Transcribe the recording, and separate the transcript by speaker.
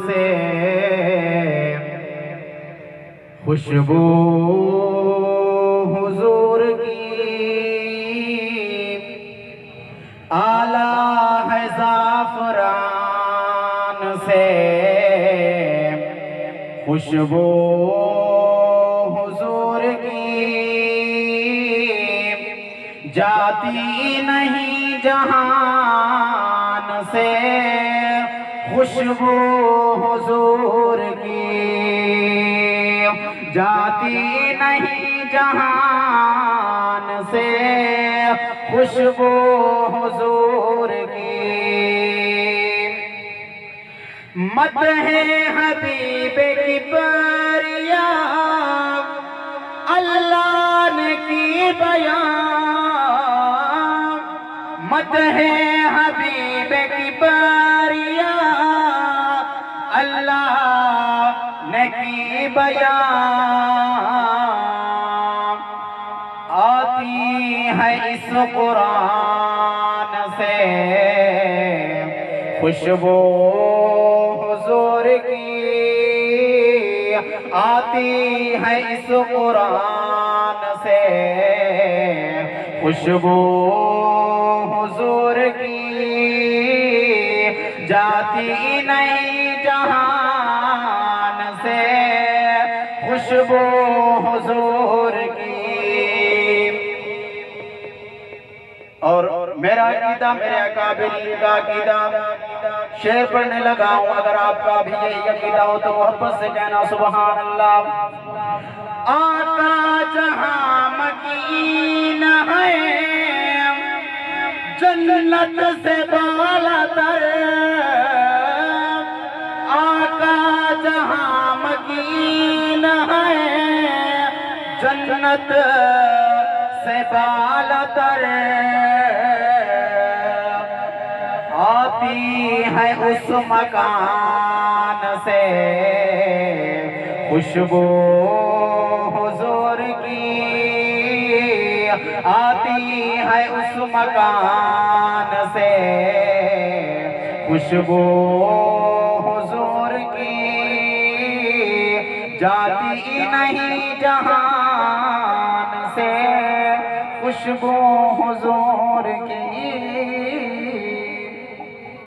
Speaker 1: से खुशबू हुजूर की आला है ज़ाफ़रान से खुशबू हुजूर की जाती नहीं जहान से खुशबू हुजूर की जाती नहीं जहान से खुशबू हुजूर की मत है हबीब की बरिया अल्लाह ने की बयान मत है हबीब की बरिया अल्लाह ने की बयान आती है इस कुरान से खुशबू हुजूर की आती है इस कुरान से खुशबू हुजूर की जाती नहीं जहान से खुशबू हुजूर की। और मेरा अकीदा मेरे अकाबिरीन का अकीदा शेर पढ़ने लगा हूं। अगर आपका भी यही अकीदा हो तो मोहब्बत से कहना सुभान अल्लाह। आका जहां मकीन है जन्नत से बाला तर आका जहां मकीन है जन्नत से बाला तर आती है उस मकान से खुशबू हुजूर की आती है उस मकान से खुशबू हुजूर की जाती नहीं जहान से खुशबू हुजूर की।